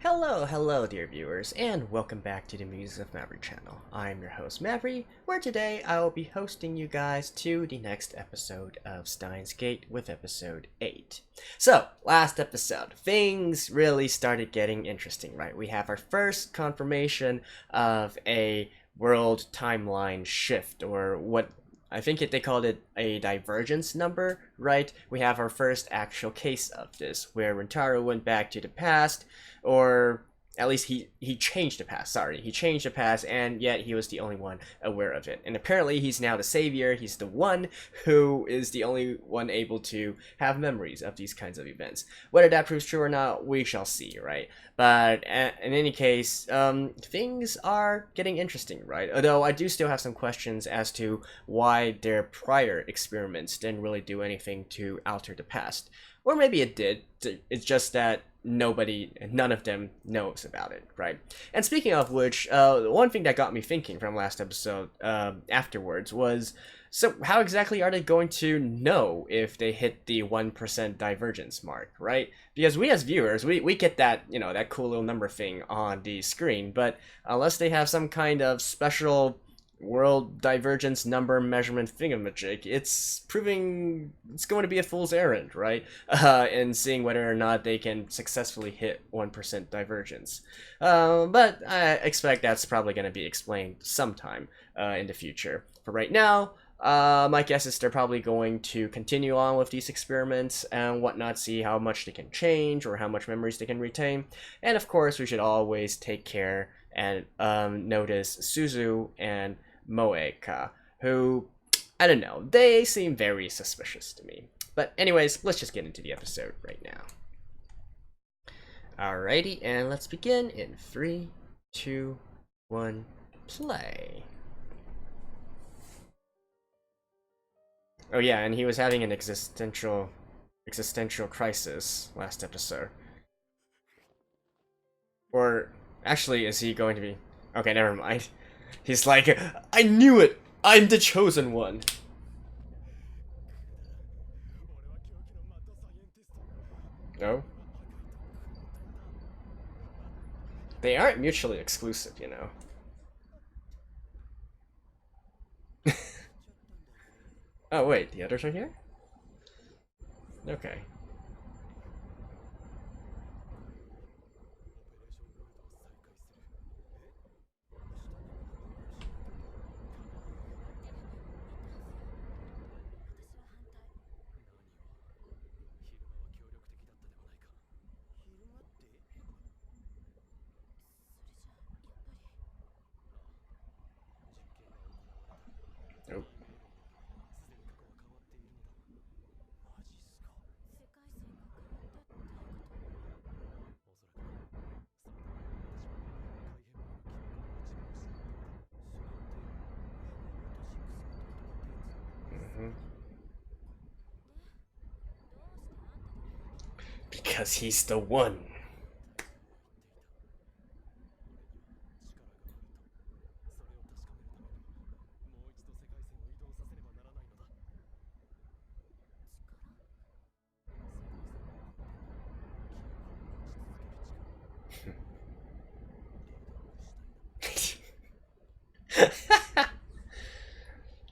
Hello dear viewers, and welcome back to the Musings&Review channel. I'm your host Mavry, where today I will be hosting you guys to the next episode of Steinsgate with episode 8. So, last episode, things really started getting interesting, right? We have our first confirmation of a world timeline shift, or what I think they called it a divergence number, right? We have our first actual case of this, where Rintarou went back to the past, or at least he changed the past, sorry. He changed the past, and yet he was the only one aware of it. And apparently he's now the savior, he's the one who is the only one able to have memories of these kinds of events. Whether that proves true or not, we shall see, right? But in any case, things are getting interesting, right? Although I do still have some questions as to why their prior experiments didn't really do anything to alter the past. Or maybe it did, it's just that none of them knows about it, right? And speaking of which, one thing that got me thinking from last episode afterwards was, so how exactly are they going to know if they hit the 1% divergence mark, right? Because we as viewers, we get that, that cool little number thing on the screen, but unless they have some kind of special world divergence number measurement thingamajig, it's going to be a fool's errand, right? And seeing whether or not they can successfully hit 1% divergence. But I expect that's probably going to be explained sometime in the future. For right now, my guess is they're probably going to continue on with these experiments and whatnot, see how much they can change or how much memories they can retain. And of course, we should always take care and notice Suzu and Moeka, who, I don't know, they seem very suspicious to me. But anyways, let's just get into the episode right now. Alrighty, and let's begin in 3, 2, 1, play. Oh yeah, and he was having an existential crisis last episode. Or, actually, is he going to be... Okay, never mind. He's like, I knew it! I'm the chosen one! No? They aren't mutually exclusive, you know. Oh wait, the others are here? Okay. Nope. Because he's the one.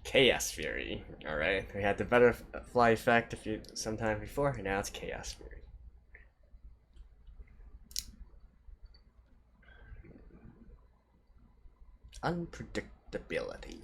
Chaos Fury. Alright, we had the butterfly effect sometime before, and now it's Chaos Fury. Unpredictability.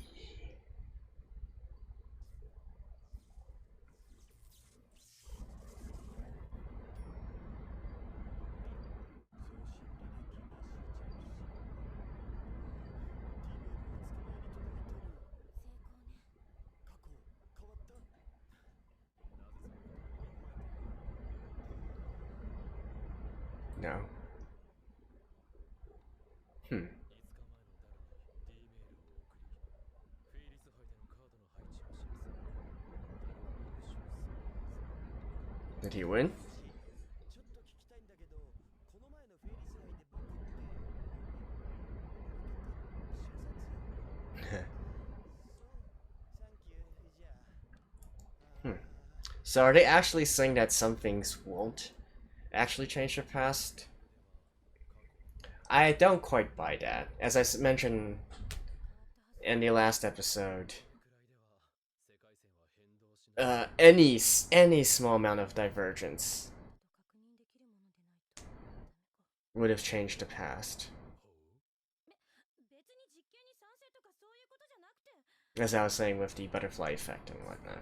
No. Did he win? So are they actually saying that some things won't actually change the past? I don't quite buy that. As I mentioned in the last episode, any small amount of divergence would have changed the past. As I was saying with the butterfly effect and whatnot.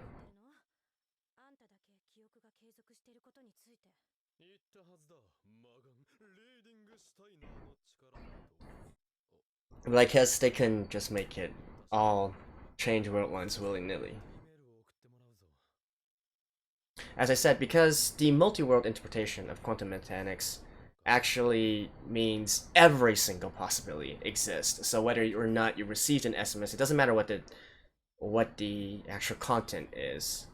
But I guess they can just make it all change world lines willy-nilly. As I said, because the multi-world interpretation of quantum mechanics actually means every single possibility exists. So whether or not you received an SMS, it doesn't matter what the actual content is.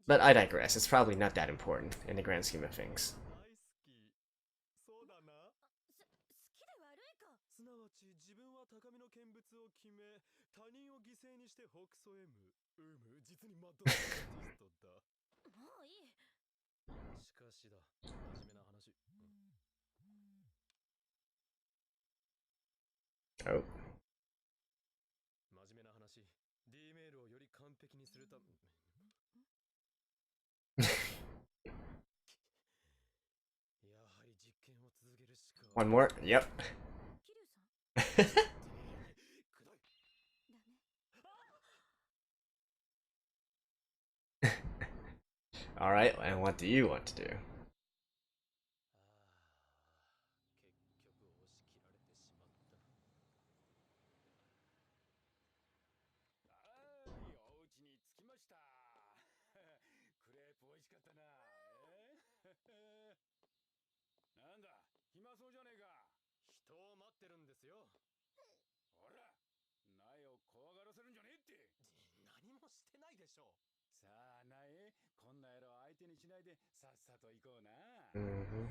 But I digress. It's probably not that important in the grand scheme of things. Oh. One more? Yep. Alright, and what do you want to do? Mm-hmm.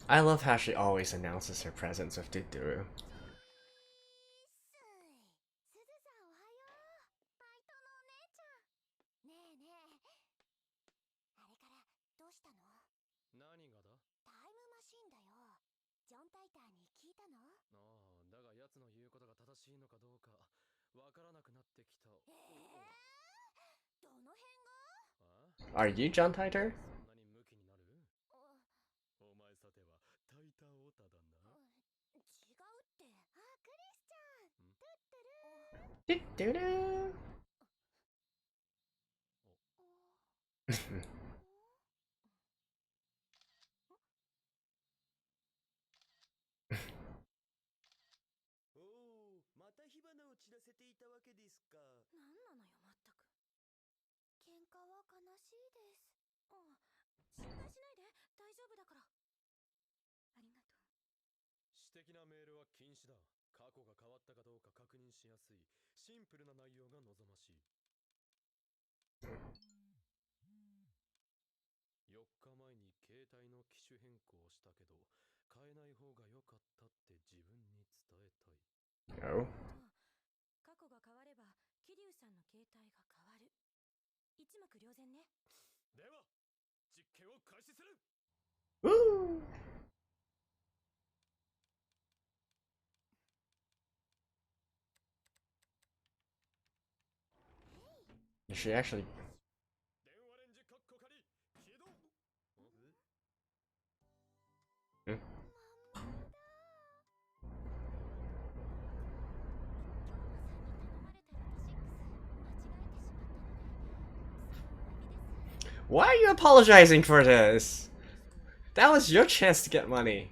I love how she always announces her presence with Tuturu. Are you John Titor? Oh. Woo! Is she actually? Hmm? Why are you apologizing for this? That was your chance to get money.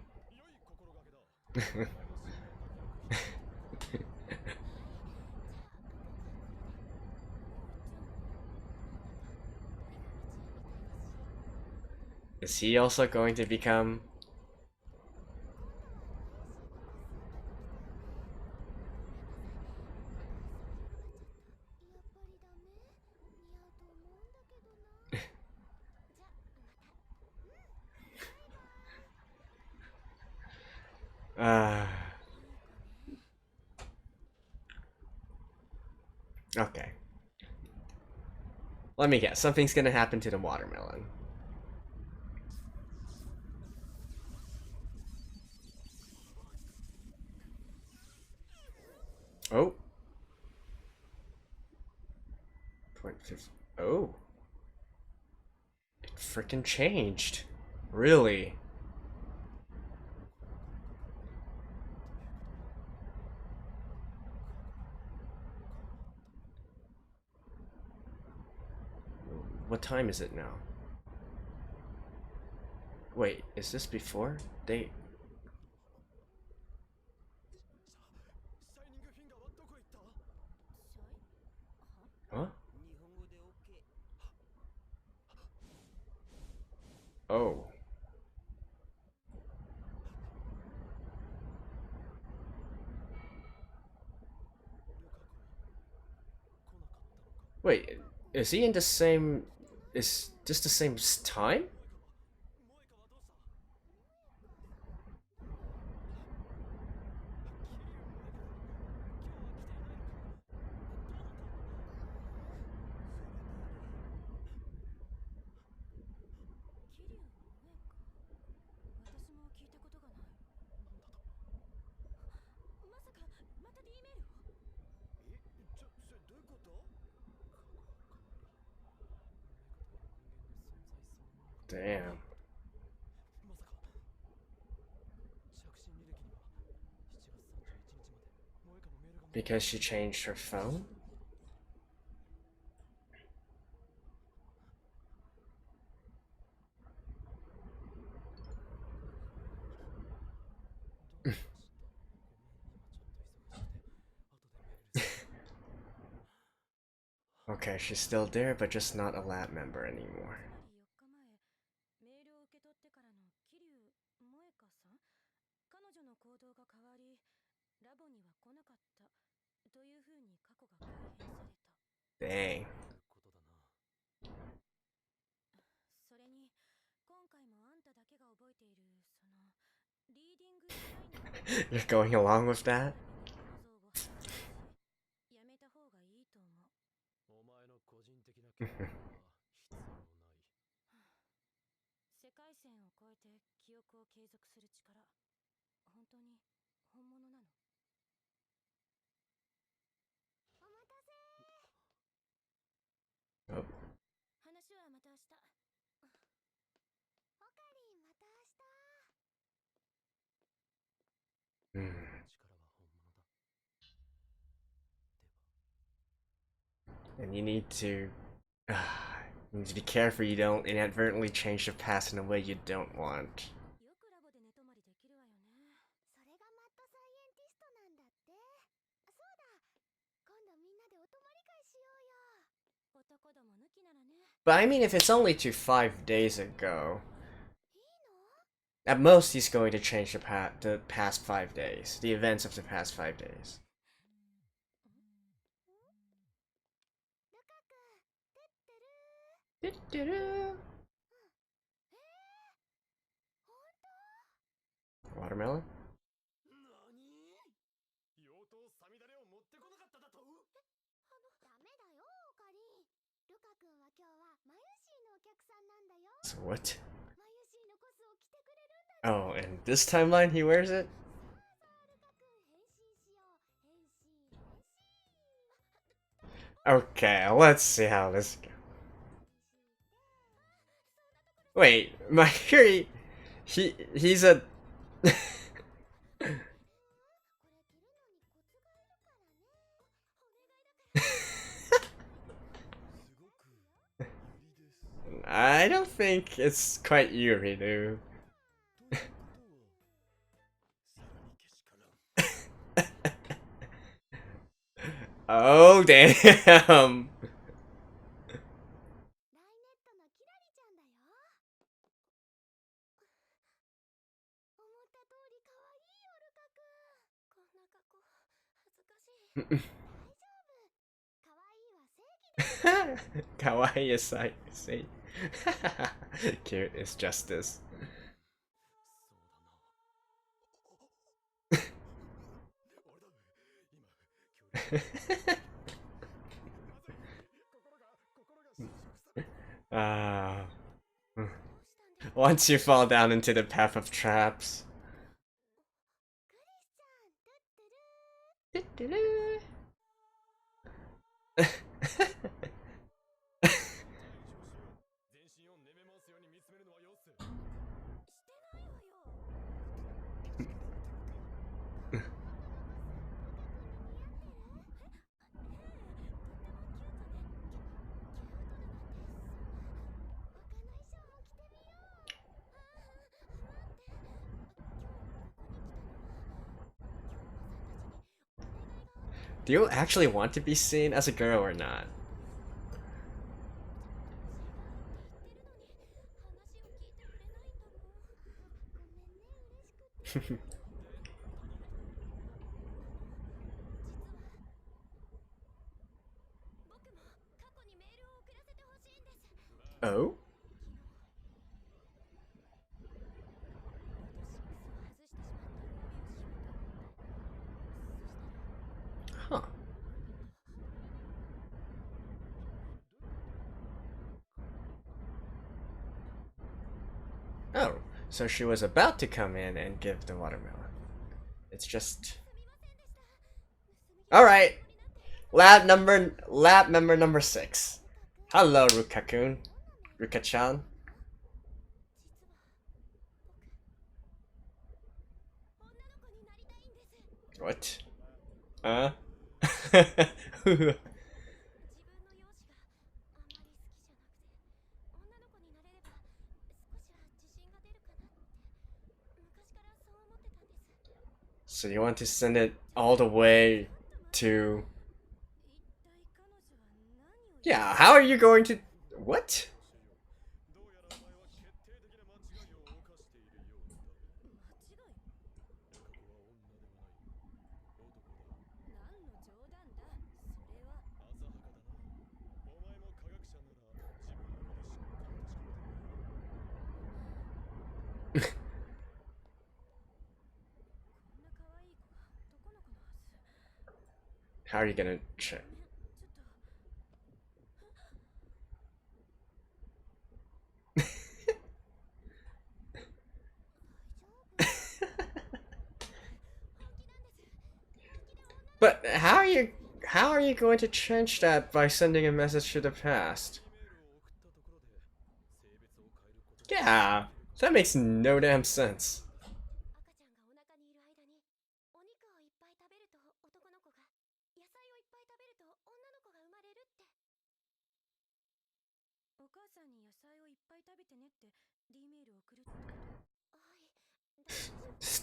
Is he also going to become... Okay. Let me guess. Something's gonna happen to the watermelon. Oh. Oh. It frickin' changed. Really? What time is it now? Wait, is this before? They... Huh? Oh. Wait, is he in the same... Is this the same time? Damn. Because she changed her phone? Okay, she's still there, but just not a lab member anymore. Dang. You're going along with that? Oh. Hmm. And you need to... you need to be careful you don't inadvertently change the past in a way you don't want. But I mean, if it's only to 5 days ago, at most he's going to change the past 5 days, the events of the past 5 days. Watermelon? So what? Oh, and this timeline he wears it? Okay, let's see how this goes. Wait, Mayuri, he's a... I don't think it's quite Yuri, dude. Oh, damn. Kawaii is say. Cute is justice. Ah. Once you fall down into the path of traps. Do you actually want to be seen as a girl or not? Oh? Huh. Oh, so she was about to come in and give the watermelon. It's just... Alright! Lab member number 6. Hello, Ruka-kun. Ruka-chan. What? So you want to send it all the way to... Yeah, how are you going to... What? How are you gonna check? But how are you going to change that by sending a message to the past? Yeah, that makes no damn sense.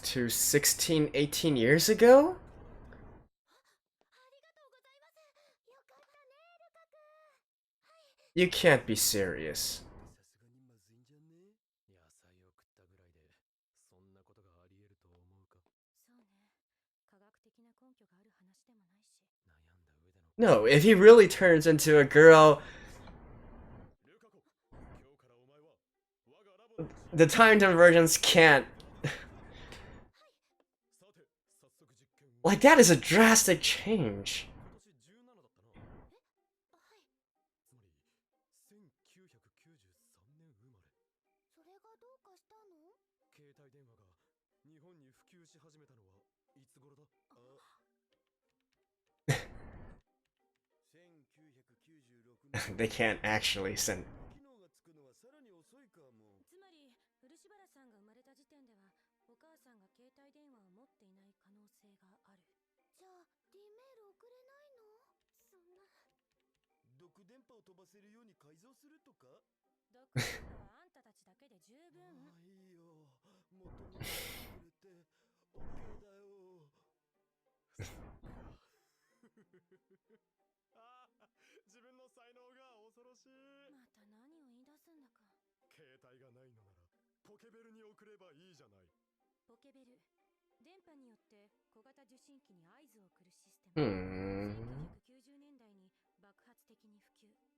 To 16, 18 years ago? You can't be serious. No, if he really turns into a girl, the time divergence can't. Like, that is a drastic change. They can't actually send. Hmm.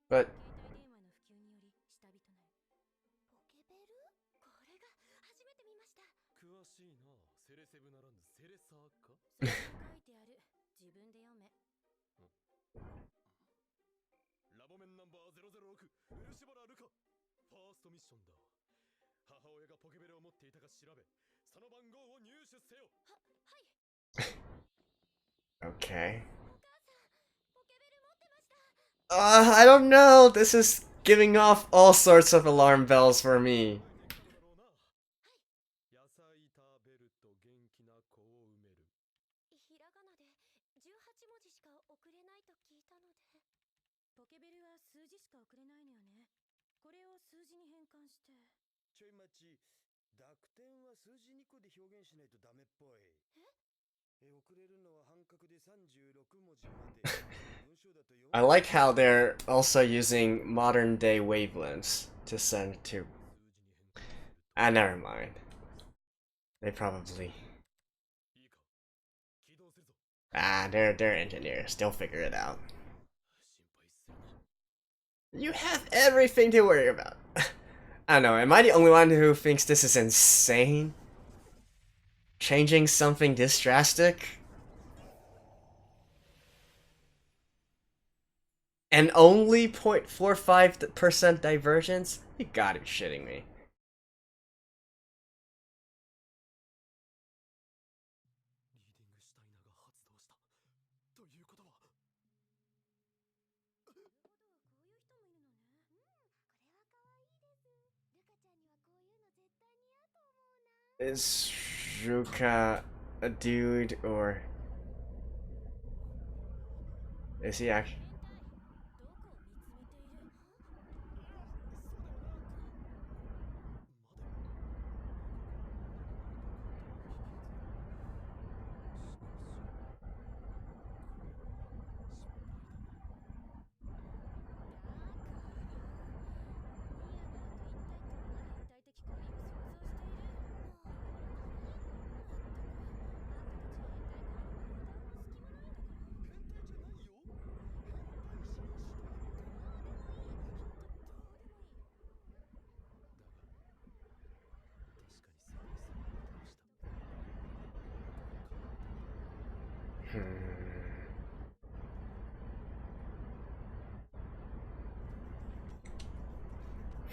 But Okay. I don't know. This is giving off all sorts of alarm bells for me. I like how they're also using modern day wavelengths to send to. Ah, never mind. They probably. Ah, they're engineers. They'll figure it out. You have everything to worry about. I don't know. Am I the only one who thinks this is insane? Changing something this drastic? And only 0.45% divergence? You gotta be shitting me. Is Ruka a dude or is he actually?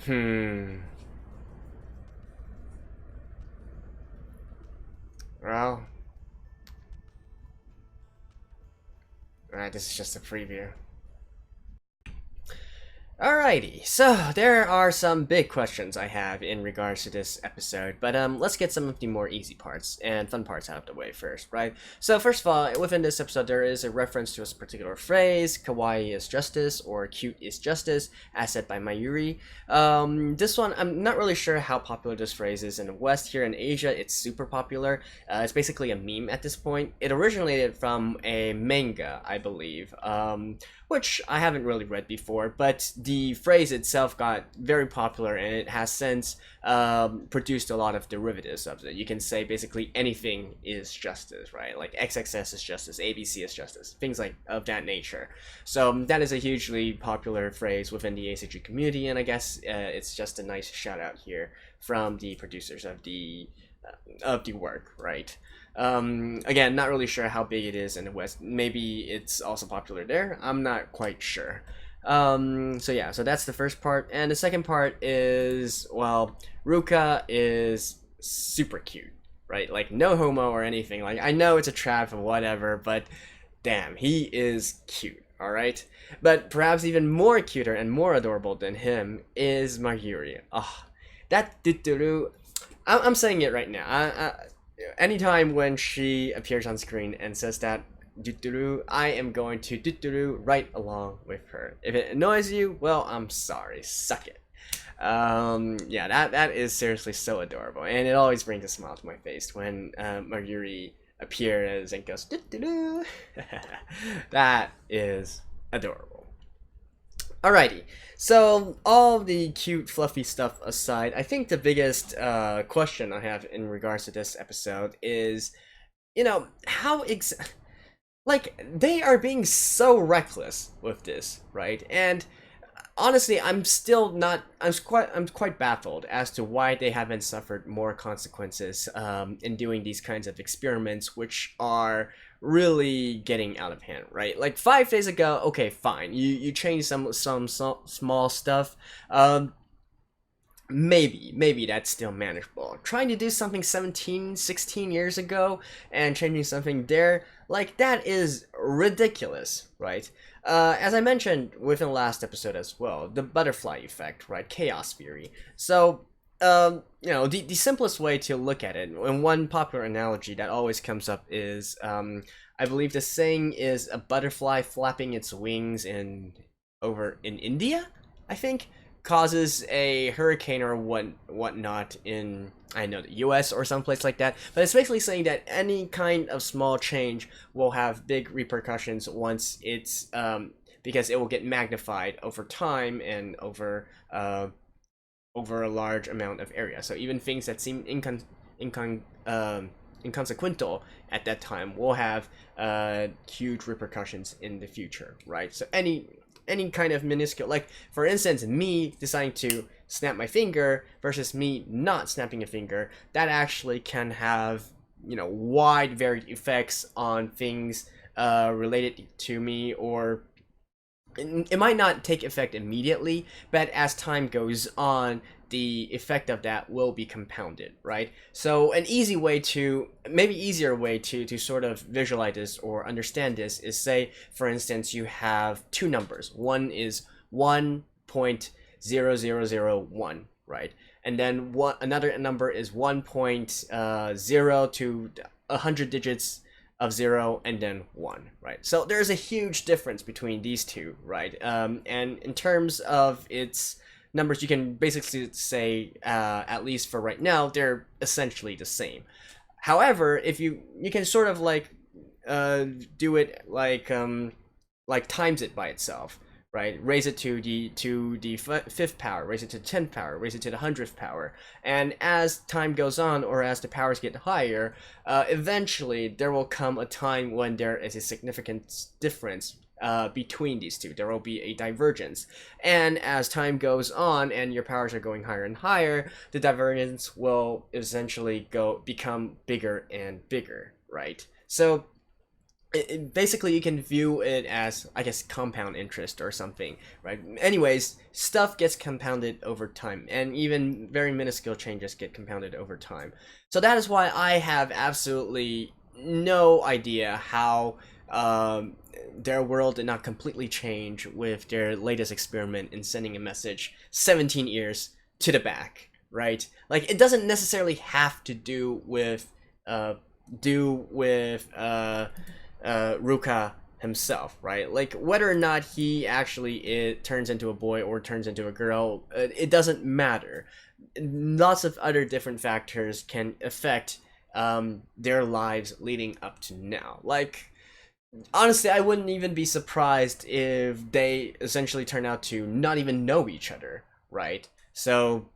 Hmm. Well. Alright, this is just a preview. Alrighty, so there are some big questions I have in regards to this episode, but let's get some of the more easy parts and fun parts out of the way first, right? So first of all, within this episode there is a reference to a particular phrase, kawaii is justice, or cute is justice, as said by Mayuri. This one, I'm not really sure how popular this phrase is in the West. Here in Asia, it's super popular. It's basically a meme at this point. It originated from a manga, I believe, which I haven't really read before, but the phrase itself got very popular and it has since produced a lot of derivatives of it. You can say basically anything is justice, right? Like XXS is justice, ABC is justice, things like of that nature. So that is a hugely popular phrase within the ACG community, and I guess it's just a nice shout out here from the producers of the work, right? Again, not really sure how big it is in the West. Maybe it's also popular there. I'm not quite sure. So yeah, so that's the first part. And the second part is, well, Ruka is super cute, right? Like, no homo or anything. Like, I know it's a trap and whatever, but damn, he is cute, alright? But perhaps even more cuter and more adorable than him is Mayuri. Ah, that Tuturu. I'm saying it right now. Anytime when she appears on screen and says that Tuturu, I am going to Tuturu right along with her. If it annoys you, well, I'm sorry. Suck it. Yeah, that is seriously so adorable, and it always brings a smile to my face when Mayuri appears and goes Tuturu. That is adorable. Alrighty, so all the cute, fluffy stuff aside, I think the biggest question I have in regards to this episode is, you know, like, they are being so reckless with this, right? And honestly, I'm still not. I'm quite baffled as to why they haven't suffered more consequences in doing these kinds of experiments, which are really getting out of hand, right? Like 5 days ago, okay, fine, you changed some small stuff. maybe that's still manageable. Trying to do something 17, 16 years ago and changing something there, like, that is ridiculous, right? As I mentioned within the last episode as well, the butterfly effect, right? Chaos theory. So, the simplest way to look at it, and one popular analogy that always comes up is, I believe the saying is a butterfly flapping its wings over in India, I think, causes a hurricane or whatnot in, I know, the US or someplace like that. But it's basically saying that any kind of small change will have big repercussions once it's because it will get magnified over time and over a large amount of area. So even things that seem inconsequential at that time will have huge repercussions in the future, right? So any kind of minuscule, like, for instance, me deciding to snap my finger versus me not snapping a finger, that actually can have, wide varied effects on things related to me, or it might not take effect immediately, but as time goes on, the effect of that will be compounded, right? So an easier way to sort of visualize this or understand this is, say, for instance, you have two numbers. One is 1.0001, right? And then another number is 1.0 to 100 digits of 0 and then 1, right? So there's a huge difference between these two, right? And in terms of its numbers, you can basically say, at least for right now, they're essentially the same. However, if you can sort of do it like times it by itself, right? Raise it to the fifth power, raise it to the 10th power, raise it to the 100th power, and as time goes on, or as the powers get higher, eventually there will come a time when there is a significant difference between these two. There will be a divergence, and as time goes on and your powers are going higher and higher, the divergence will essentially become bigger and bigger, right? So basically, you can view it as, I guess, compound interest or something, right? Anyways, stuff gets compounded over time, and even very minuscule changes get compounded over time. So that is why I have absolutely no idea how their world did not completely change with their latest experiment in sending a message 17 years to the back, right? Like, it doesn't necessarily have to do with Ruka himself, right? Like, whether or not he actually turns into a boy or turns into a girl, it doesn't matter. Lots of other different factors can affect their lives leading up to now. Like, honestly, I wouldn't even be surprised if they essentially turn out to not even know each other, right? So,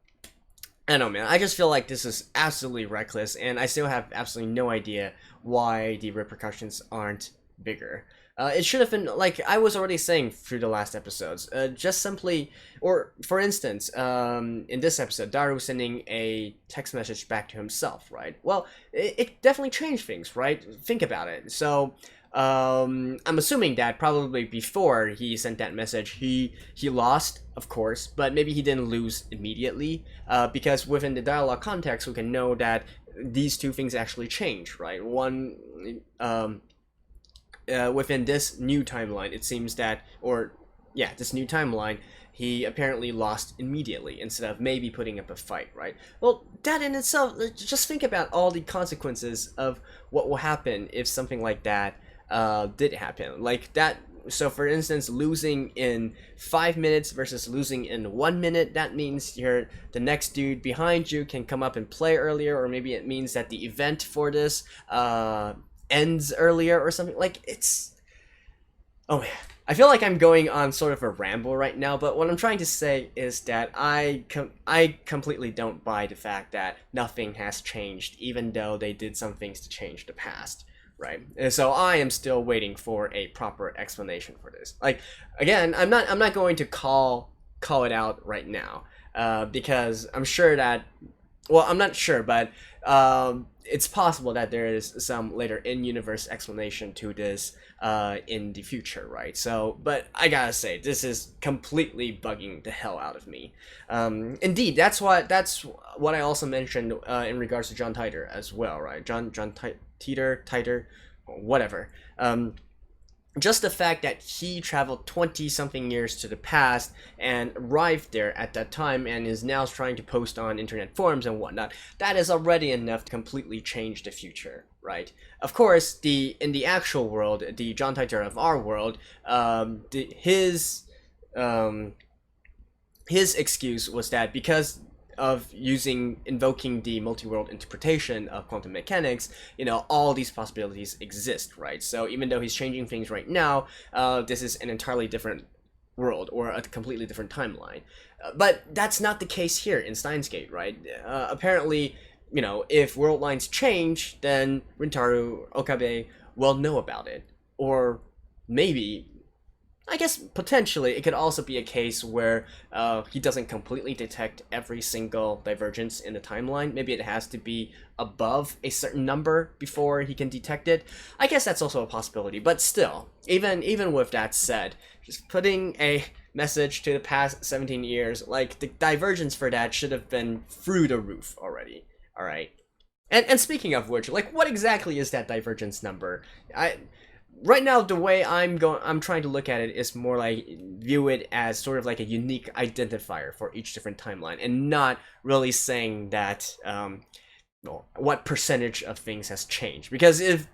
I don't know, man. I just feel like this is absolutely reckless, and I still have absolutely no idea why the repercussions aren't bigger. It should have been, like I was already saying through the last episodes, just simply, or for instance, in this episode, Daru sending a text message back to himself, right? Well, it definitely changed things, right? Think about it. So, I'm assuming that probably before he sent that message, he lost, of course, but maybe he didn't lose immediately, because within the dialogue context, we can know that these two things actually change, right? One, within this new timeline, it seems that, this new timeline, he apparently lost immediately instead of maybe putting up a fight, right? Well, that in itself, just think about all the consequences of what will happen if something like that did happen. Like that. So for instance, losing in 5 minutes versus losing in 1 minute, that means the next dude behind you can come up and play earlier, or maybe it means that the event for this ends earlier or something. Like, it's, oh man, I feel like I'm going on sort of a ramble right now, but what I'm trying to say is that I completely don't buy the fact that nothing has changed, even though they did some things to change the past. Right, and so I am still waiting for a proper explanation for this. Like, again, I'm not going to call it out right now, because I'm sure that well, I'm not sure, but it's possible that there is some later in-universe explanation to this in the future, right? So, but I gotta say, this is completely bugging the hell out of me. Indeed, that's what I also mentioned in regards to John Titor as well, right? John Titor, whatever. Just the fact that he traveled 20 something years to the past and arrived there at that time and is now trying to post on internet forums and whatnot, that is already enough to completely change the future, right? Of course, in the actual world, the John Titor of our world, his excuse was that because of invoking the multi-world interpretation of quantum mechanics, all these possibilities exist, right? So even though he's changing things right now, this is an entirely different world or a completely different timeline. But that's not the case here in Steinsgate, right? Apparently, if world lines change, then Rintarou Okabe will know about it. Or maybe, I guess potentially it could also be a case where he doesn't completely detect every single divergence in the timeline. Maybe it has to be above a certain number before he can detect it. I guess that's also a possibility, but still, even with that said, just putting a message to the past 17 years, like, the divergence for that should have been through the roof already, alright? And speaking of which, like, what exactly is that divergence number? Right now, the way I'm trying to look at it is more like view it as sort of like a unique identifier for each different timeline, and not really saying that what percentage of things has changed. Because if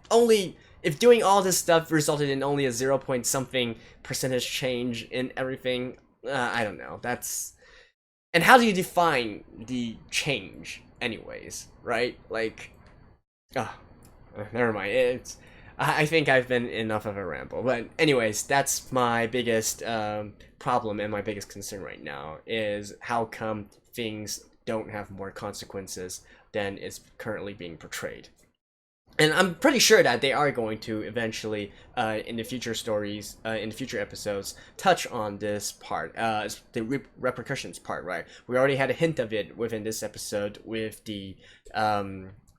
doing all this stuff resulted in only a 0 point something percentage change in everything, I don't know. And how do you define the change, anyways? Right? Like, never mind. I think I've been enough of a ramble. But anyways, that's my biggest problem and my biggest concern right now, is how come things don't have more consequences than is currently being portrayed. And I'm pretty sure that they are going to eventually, in the future stories, in the future episodes, touch on this part, the repercussions part, right? We already had a hint of it within this episode with the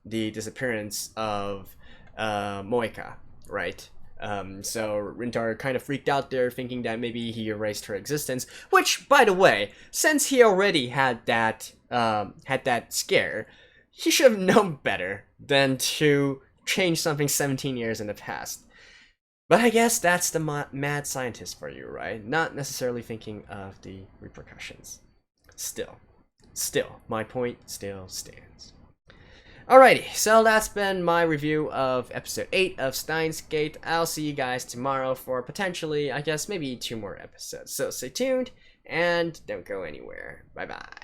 disappearance of Moeka, right? So Rintarou kind of freaked out there, thinking that maybe he erased her existence. Which, by the way, since he already had that scare, he should have known better than to change something 17 years in the past. But I guess that's the mad scientist for you, right? Not necessarily thinking of the repercussions. Still, my point still stands. Alrighty, so that's been my review of episode 8 of Steinsgate. I'll see you guys tomorrow for potentially, I guess, maybe 2 more episodes. So stay tuned, and don't go anywhere. Bye-bye.